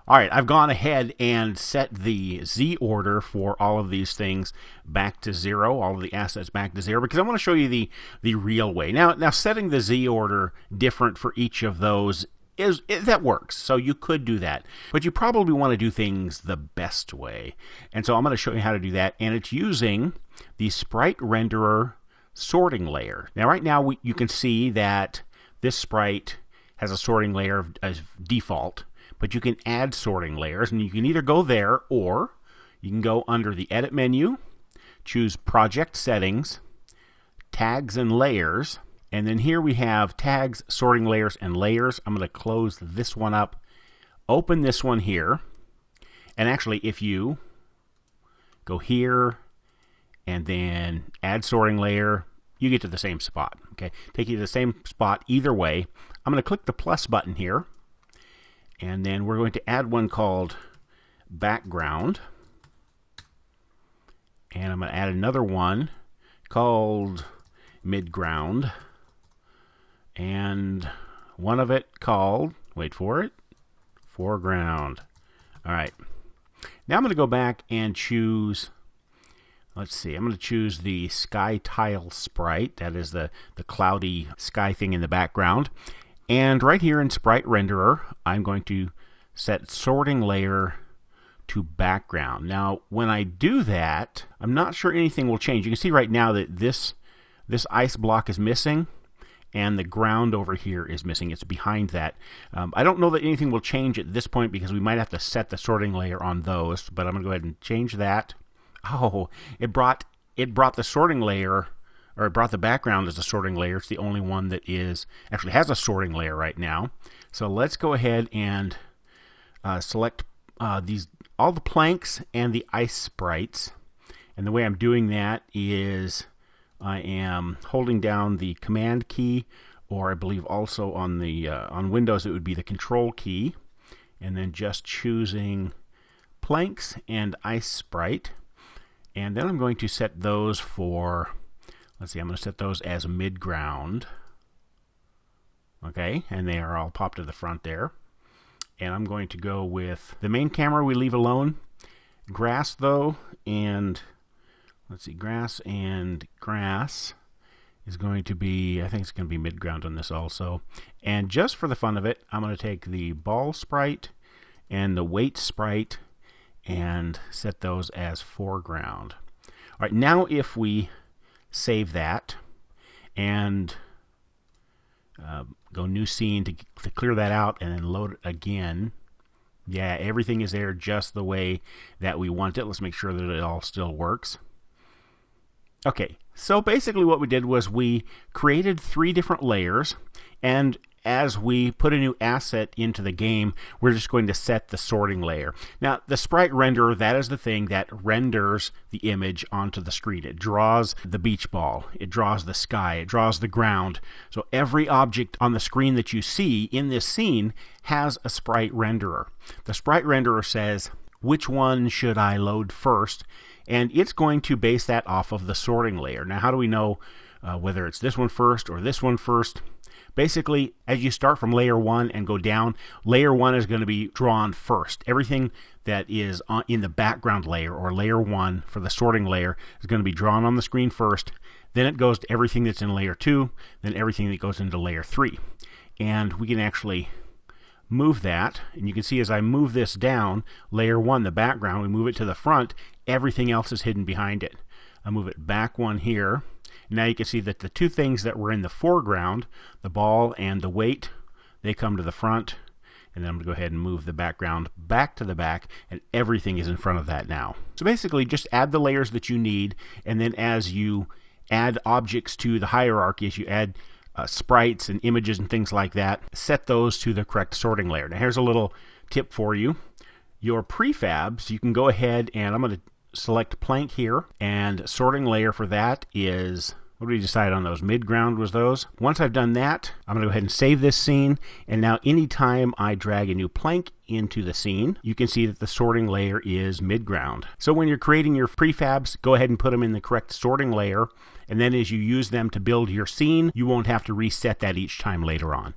All right, I've gone ahead and set the Z order for all of these things back to 0, all of the assets back to 0, because I want to show you the real way. Now setting the Z order different for each of those that works, so you could do that. But you probably want to do things the best way. And so I'm going to show you how to do that, and it's using the Sprite Renderer sorting layer. Now right now you can see that this sprite has a sorting layer as default, but you can add sorting layers, and you can either go there or you can go under the Edit menu, choose Project Settings, Tags and Layers, and then here we have Tags, Sorting Layers, and Layers. I'm going to close this one up, open this one here, and actually if you go here and then Add Sorting Layer, you get to the same spot. Okay, take you to the same spot either way. I'm going to click the plus button here, and then we're going to add one called Background, and I'm going to add another one called Midground, and one of it called, wait for it, Foreground. All right, now I'm going to go back and choose, let's see, I'm going to choose the Sky Tile Sprite. That is the cloudy sky thing in the background. And right here in Sprite Renderer, I'm going to set Sorting Layer to Background. Now, when I do that, I'm not sure anything will change. You can see right now that this ice block is missing, and the ground over here is missing. It's behind that. I don't know that anything will change at this point because we might have to set the sorting layer on those, but I'm going to go ahead and change that. Oh, it brought the sorting layer, or it brought the background as a sorting layer. It's the only one that actually has a sorting layer right now. So let's go ahead and select all the planks and the ice sprites. And the way I'm doing that is I am holding down the Command key, or I believe also on the on Windows it would be the Control key, and then just choosing planks and ice sprite. And then I'm going to set those for, let's see, I'm going to set those as midground. Okay, and they are all popped to the front there. And I'm going to go with the main camera we leave alone. Grass though, and let's see, grass and grass is going to be, I think it's going to be midground on this also. And just for the fun of it, I'm going to take the ball sprite and the weight sprite and set those as foreground. All right, now if we save that and go new scene to clear that out and then load it again, yeah, everything is there just the way that we want it. Let's make sure that it all still works. Okay, so basically what we did was we created 3 different layers, and as we put a new asset into the game, we're just going to set the sorting layer. Now, the sprite renderer, that is the thing that renders the image onto the screen. It draws the beach ball, it draws the sky, it draws the ground. So every object on the screen that you see in this scene has a sprite renderer. The sprite renderer says, which one should I load first? And it's going to base that off of the sorting layer. Now, how do we know whether it's this one first or this one first? Basically, as you start from layer 1 and go down, layer 1 is going to be drawn first. Everything that is in the background layer, or layer 1 for the sorting layer, is going to be drawn on the screen first. Then it goes to everything that's in layer 2, then everything that goes into layer 3. And we can actually move that, and you can see as I move this down, layer 1, the background, we move it to the front, everything else is hidden behind it. I move it back one here. Now you can see that the 2 things that were in the foreground, the ball and the weight, they come to the front. And then I'm going to go ahead and move the background back to the back, and everything is in front of that now. So basically just add the layers that you need, and then as you add objects to the hierarchy, as you add sprites and images and things like that, set those to the correct sorting layer. Now here's a little tip for you. Your prefabs, you can go ahead and I'm going to select plank here, and sorting layer for that is, what did we decide on those? Midground was those. Once I've done that, I'm going to go ahead and save this scene, and now anytime I drag a new plank into the scene, you can see that the sorting layer is midground. So when you're creating your prefabs, go ahead and put them in the correct sorting layer, and then as you use them to build your scene, you won't have to reset that each time later on.